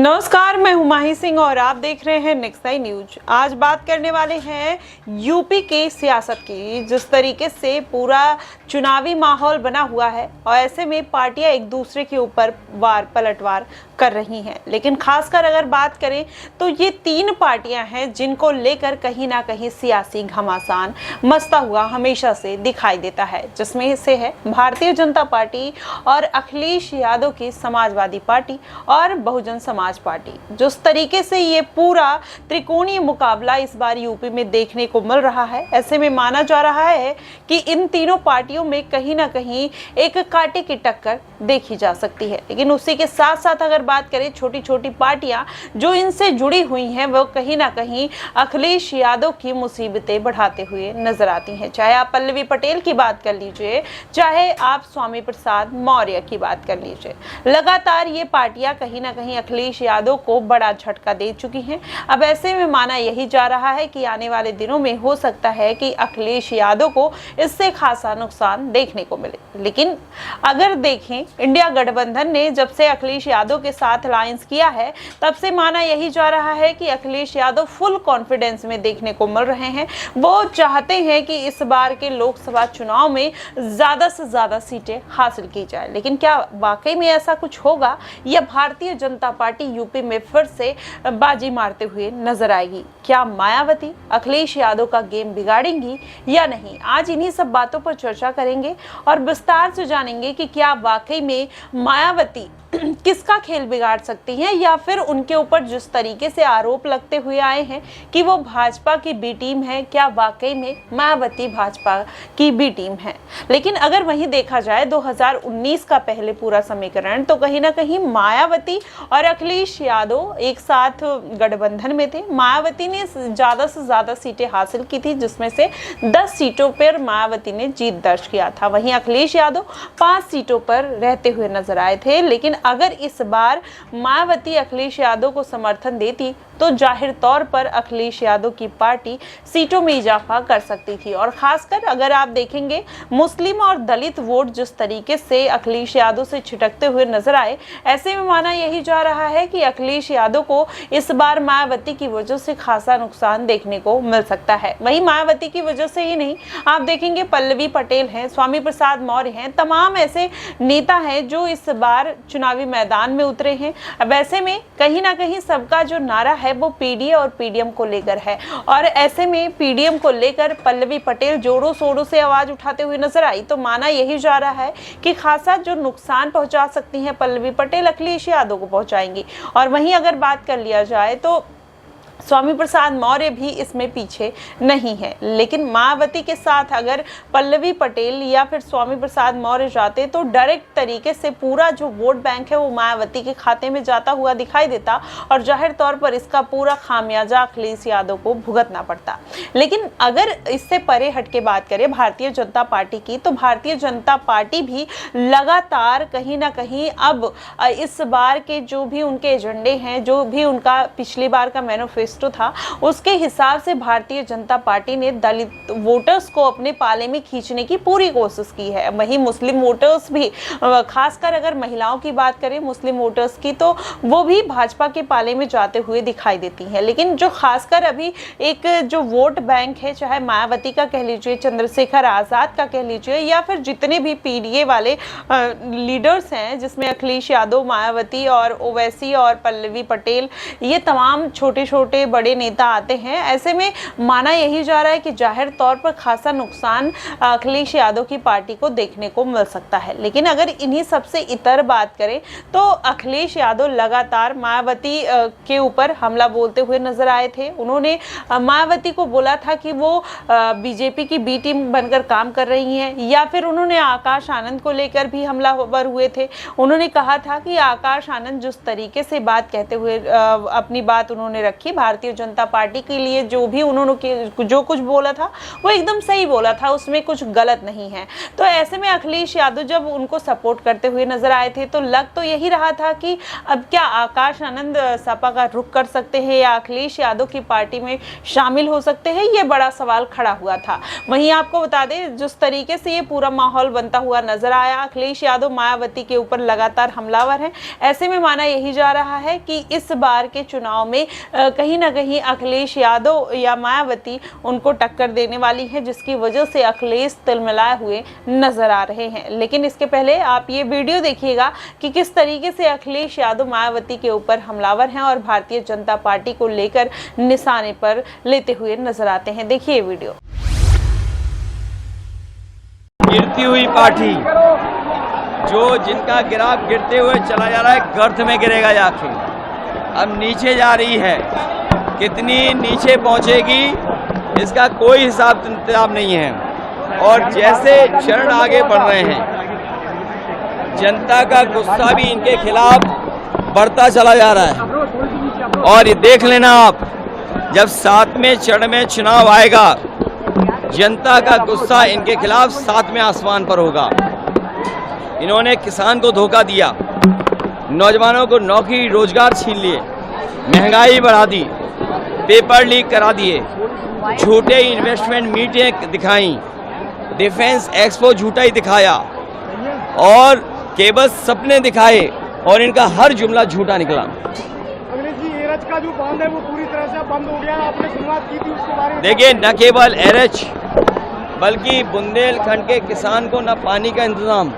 नमस्कार, मैं हूं माही सिंह और आप देख रहे हैं नेक्स्ट नाइन न्यूज। आज बात करने वाले हैं यूपी के सियासत की। जिस तरीके से पूरा चुनावी माहौल बना हुआ है और ऐसे में पार्टियां एक दूसरे के ऊपर पलटवार कर रही हैं, लेकिन खासकर अगर बात करें तो ये तीन पार्टियां हैं जिनको लेकर कहीं ना कहीं सियासी घमासान मचता हुआ हमेशा से दिखाई देता है, जिसमें से है भारतीय जनता पार्टी और अखिलेश यादव की समाजवादी पार्टी और बहुजन समाज पार्टी। जिस तरीके से ये पूरा त्रिकोणीय मुकाबला इस बार यूपी में देखने को मिल रहा है, ऐसे में माना जा रहा है कि इन तीनों पार्टियों में कहीं ना कहीं एक कांटे की टक्कर देखी जा सकती है। लेकिन उसी के साथ साथ अगर बात करें छोटी छोटी पार्टियां जो इनसे जुड़ी हुई हैं, वो कहीं ना कहीं अखिलेश यादव की मुसीबतें बढ़ाते हुए नजर आती हैं। चाहे आप पल्लवी पटेल की बात कर लीजिए, चाहे आप स्वामी प्रसाद मौर्य की बात कर लीजिए, लगातार ये पार्टियां कहीं ना कहीं अखिलेश यादव को बड़ा झटका दे चुकी हैं। अब ऐसे में माना यही जा रहा है कि आने वाले दिनों में हो सकता है कि अखिलेश यादव को इससे खासा नुकसान देखने को मिले। लेकिन अगर देखें, इंडिया गठबंधन ने जब से अखिलेश यादव के साथ अलायंस किया है, तब से माना यही जा रहा है कि अखिलेश यादव फुल कॉन्फिडेंस में देखने को मिल रहे हैं। वो चाहते हैं कि इस बार के लोकसभा चुनाव में ज्यादा से ज्यादा सीटें हासिल की जाए। लेकिन क्या वाकई में ऐसा कुछ होगा या भारतीय जनता पार्टी यूपी में फिर से बाजी मारते हुए नजर आएगी? क्या मायावती अखिलेश यादव का गेम बिगाड़ेंगी या नहीं? आज इन्हीं सब बातों पर चर्चा करेंगे और विस्तार से जानेंगे कि क्या वाकई में मायावती किसका खेल बिगाड़ सकती हैं, या फिर उनके ऊपर जिस तरीके से आरोप लगते हुए आए हैं कि वो भाजपा की बी टीम है, क्या वाकई में मायावती भाजपा की बी टीम है? लेकिन अगर वहीं देखा जाए 2019 का पहले पूरा समीकरण, तो कहीं ना कहीं मायावती और अखिलेश यादव एक साथ गठबंधन में थे। मायावती ने ज्यादा से ज्यादा सीटें हासिल की थी, जिसमें से 10 सीटों पर मायावती ने जीत दर्ज किया था। वहीं अखिलेश यादव 5 सीटों पर रहते हुए नजर आए थे। लेकिन अगर इस बार मायावती अखिलेश यादव को समर्थन देती तो जाहिर तौर पर अखिलेश यादव की पार्टी सीटों में इजाफा कर सकती थी। और खासकर अगर आप देखेंगे, मुस्लिम और दलित वोट जिस तरीके से अखिलेश यादव से छिटकते हुए नजर आए, ऐसे में माना यही जा रहा है कि अखिलेश यादव को इस बार मायावती की वजह से खासा नुकसान देखने को मिल सकता है। वहीं मायावती की वजह से ही नहीं, आप देखेंगे पल्लवी पटेल हैं, स्वामी प्रसाद मौर्य हैं, तमाम ऐसे नेता हैं जो इस बार चुनावी मैदान में उतरे हैं। अब ऐसे में कहीं ना कहीं सबका जो नारा है वो पीडीए और पीडीएम को लेकर है, और ऐसे में पीडीएम को लेकर पल्लवी पटेल जोरों शोरों से आवाज उठाते हुए नजर आई, तो माना यही जा रहा है कि खासा जो नुकसान पहुंचा सकती हैं पल्लवी पटेल, अखिलेश यादव को पहुंचाएंगी। और वहीं अगर बात कर लिया जाए तो स्वामी प्रसाद मौर्य भी इसमें पीछे नहीं है। लेकिन मायावती के साथ अगर पल्लवी पटेल या फिर स्वामी प्रसाद मौर्य जाते तो डायरेक्ट तरीके से पूरा जो वोट बैंक है वो मायावती के खाते में जाता हुआ दिखाई देता, और जाहिर तौर पर इसका पूरा खामियाजा अखिलेश यादव को भुगतना पड़ता। लेकिन अगर इससे परे हट के बात करें भारतीय जनता पार्टी की, तो भारतीय जनता पार्टी भी लगातार कहीं ना कहीं अब इस बार के जो भी उनके एजेंडे हैं, जो भी उनका पिछली बार का मैनिफेस्टो था, उसके हिसाब से भारतीय जनता पार्टी ने दलित वोटर्स को अपने पाले में खींचने की पूरी कोशिश की है। वहीं मुस्लिम वोटर्स भी, खासकर अगर महिलाओं की बात करें मुस्लिम वोटर्स की, तो वो भी भाजपा के पाले में जाते हुए दिखाई देती हैं। लेकिन जो खासकर अभी एक जो वोट बैंक है, चाहे मायावती का कह लीजिए, चंद्रशेखर आजाद का कह लीजिए, या फिर जितने भी पीडीए वाले लीडर्स हैं, जिसमें अखिलेश यादव, मायावती और ओवैसी और पल्लवी पटेल, ये तमाम छोटे छोटे बड़े नेता आते हैं, ऐसे में माना यही जा रहा है कि जाहिर तौर पर खासा नुकसान अखिलेश यादव की पार्टी को देखने को मिल सकता है। लेकिन अगर इन्हीं सबसे इतर बात करें तो अखिलेश यादव लगातार मायावती के ऊपर हमला बोलते हुए नजर आए थे। उन्होंने मायावती को बोला था कि वो बीजेपी की बी टीम बनकर काम कर रही हैं, या फिर उन्होंने आकाश आनंद को लेकर भी हमलावर हुए थे। उन्होंने कहा था कि आकाश आनंद जिस तरीके से बात कहते हुए अपनी बात उन्होंने रखी, भारतीय जनता पार्टी के लिए जो भी उन्होंने जो कुछ बोला था वो एकदम सही बोला था, उसमें कुछ गलत नहीं है। तो ऐसे में अखिलेश यादव जब उनको सपोर्ट करते हुए नजर आए थे तो लग तो यही रहा था कि अब क्या आकाश आनंद सपा का रुख कर सकते हैं या अखिलेश यादव की पार्टी में शामिल हो सकते हैं, ये बड़ा सवाल खड़ा हुआ था। वहीं आपको बता दें जिस तरीके से ये पूरा माहौल बनता हुआ नजर आया, अखिलेश यादव मायावती के ऊपर लगातार हमलावर हैं। ऐसे में माना यही जा रहा है कि इस बार के चुनाव में कहीं ना कहीं अखिलेश यादव या मायावती उनको टक्कर देने वाली है, जिसकी वजह से अखिलेश तिलमिलाए हुए नजर आ रहे हैं। लेकिन इसके पहले आप ये वीडियो देखिएगा कि किस तरीके से अखिलेश यादव मायावती के ऊपर हमलावर हैं और भारतीय जनता पार्टी को लेकर निशाने पर लेते हुए नजर आते हैं। देखिए वीडियो। गिरती हुई पार्टी जो जिनका ग्राफ गिरते हुए चला जा रहा है, गर्त में गिरेगा जाके, अब नीचे जा रही है। कितनी नीचे पहुंचेगी इसका कोई हिसाब किताब नहीं है। और जैसे चरण आगे बढ़ रहे हैं, जनता का गुस्सा भी इनके खिलाफ बढ़ता चला जा रहा है। और ये देख लेना आप, जब 7वें चरण में चुनाव आएगा, जनता का गुस्सा इनके खिलाफ 7वें आसमान पर होगा। इन्होंने किसान को धोखा दिया, नौजवानों को नौकरी रोजगार छीन लिए, महंगाई बढ़ा दी, पेपर लीक करा दिए, झूठे इन्वेस्टमेंट मीटें दिखाई, डिफेंस एक्सपो झूठा ही दिखाया और केवल सपने दिखाए और इनका हर जुमला झूठा निकला। अखिलेश जी, एरच का जो बांध है वो पूरी तरह से बंद हो गया, आपने शुरुआत की थी उसके बारे में। देखिए, न केवल एरच बल्कि बुंदेलखंड के किसान को न पानी का इंतजाम,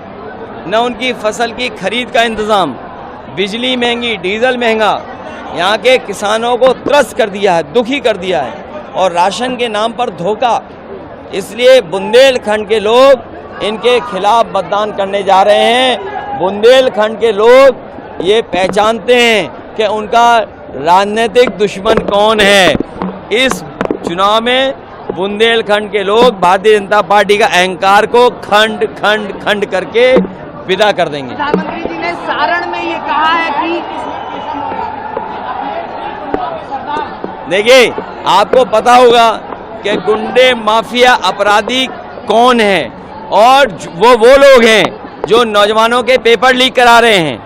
न उनकी फसल की खरीद का इंतजाम, बिजली महंगी, डीजल महंगा, यहाँ के किसानों को त्रस्त कर दिया है, दुखी कर दिया है और राशन के नाम पर धोखा। इसलिए बुंदेलखंड के लोग इनके खिलाफ मतदान करने जा रहे हैं। बुंदेलखंड के लोग ये पहचानते हैं कि उनका राजनीतिक दुश्मन कौन है। इस चुनाव में बुंदेलखंड के लोग भारतीय जनता पार्टी का अहंकार को खंड खंड खंड करके विदा कर देंगे। प्रधानमंत्री जी ने सारण में ये कहा है कि देखिए, आपको पता होगा कि गुंडे माफिया अपराधी कौन है और वो लोग हैं जो नौजवानों के पेपर लीक करा रहे हैं।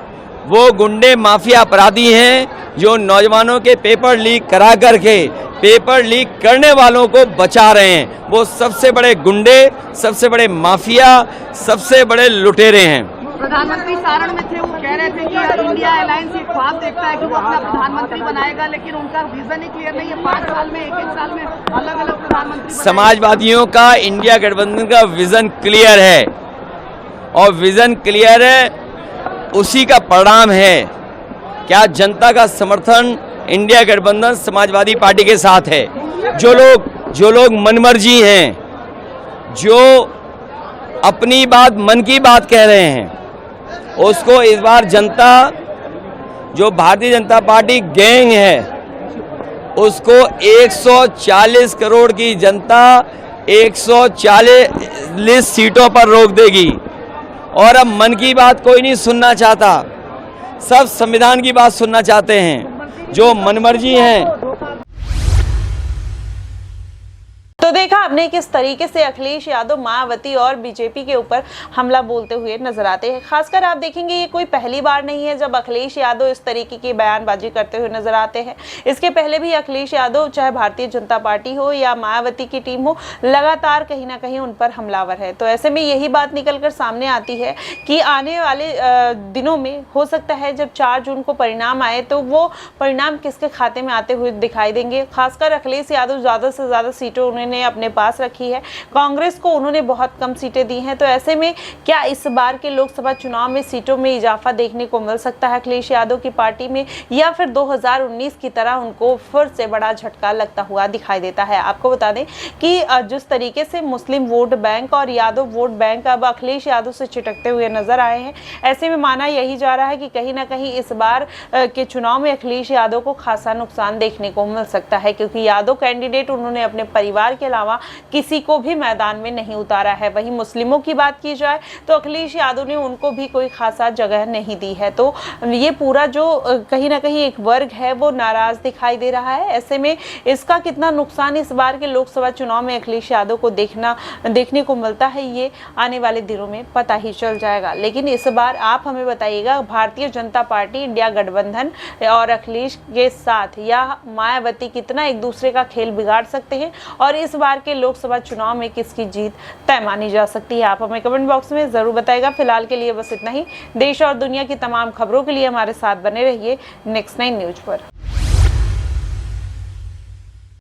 वो गुंडे माफिया अपराधी हैं जो नौजवानों के पेपर लीक करा करके पेपर लीक करने वालों को बचा रहे हैं। वो सबसे बड़े गुंडे, सबसे बड़े माफिया, सबसे बड़े लुटेरे हैं। प्रधानमंत्री सारण में थे, वो कह रहे थे कि इंडिया अलायंस एक ख्वाब देखता है कि वो अपना प्रधानमंत्री बनाएगा, लेकिन उनका विजन ही क्लियर नहीं है। 5 साल में, एक साल में अलग अलग प्रधानमंत्री। समाजवादियों का इंडिया गठबंधन का विजन क्लियर है और विजन क्लियर है, उसी का परिणाम है। क्या जनता का समर्थन इंडिया गठबंधन समाजवादी पार्टी के साथ है। जो लोग मनमर्जी हैं, जो अपनी बात, मन की बात कह रहे हैं, उसको इस बार जनता, जो भारतीय जनता पार्टी गैंग है, उसको 140 करोड़ की जनता 140 सीटों पर रोक देगी। और अब मन की बात कोई नहीं सुनना चाहता, सब संविधान की बात सुनना चाहते हैं। जो मनमर्जी हैं, तो देखा आपने किस तरीके से अखिलेश यादव मायावती और बीजेपी के ऊपर हमला बोलते हुए नजर आते हैं। खासकर आप देखेंगे ये कोई पहली बार नहीं है जब अखिलेश यादव इस तरीके की बयानबाजी करते हुए नजर आते हैं। इसके पहले भी अखिलेश यादव, चाहे भारतीय जनता पार्टी हो या मायावती की टीम हो, लगातार कहीं ना कहीं उन पर हमलावर है। तो ऐसे में यही बात निकलकर सामने आती है कि आने वाले दिनों में हो सकता है जब 4 जून को परिणाम आए तो वो परिणाम किसके खाते में आते हुए दिखाई देंगे। खासकर अखिलेश यादव ज्यादा से ज्यादा सीटें उन्होंने अपने पास रखी है, कांग्रेस को उन्होंने बहुत कम सीटें दी हैं। तो ऐसे में क्या इस बार के लोकसभा चुनाव में सीटों में इजाफा देखने को मिल सकता है अखिलेश यादव की पार्टी में, या फिर 2019 की तरह उनको फिर से बड़ा झटका लगता हुआ दिखाई देता है। आपको बता दें कि जिस तरीके से मुस्लिम वोट बैंक और यादव वोट बैंक अब अखिलेश यादव से चिटकते हुए नजर आए हैं, ऐसे में माना यही जा रहा है कि कहीं ना कहीं इस बार के चुनाव में अखिलेश यादव को खासा नुकसान देखने को मिल सकता है, क्योंकि यादव कैंडिडेट उन्होंने अपने परिवार के अलावा किसी को भी मैदान में नहीं उतारा है। वहीं मुस्लिमों की बात की जाए तो अखिलेश यादव ने उनको भी कोई खासा जगह नहीं दी है। तो ये पूरा जो कहीं ना कहीं एक वर्ग है वो नाराज दिखाई दे रहा है। ऐसे में इसका कितना नुकसान इस बार के लोकसभा चुनाव में अखिलेश यादव को देखने को मिलता है, ये आने वाले दिनों में पता ही चल जाएगा। लेकिन इस बार आप हमें बताइएगा, भारतीय जनता पार्टी, इंडिया गठबंधन और अखिलेश के साथ या मायावती कितना एक दूसरे का खेल बिगाड़ सकते हैं और इस बार के लोकसभा चुनाव में किसकी जीत तय मानी जा सकती है, आप हमें कमेंट बॉक्स में जरूर बताइएगा। फिलहाल के लिए बस इतना ही। देश और दुनिया की तमाम खबरों के लिए हमारे साथ बने रहिए नेक्स्ट 9 न्यूज पर।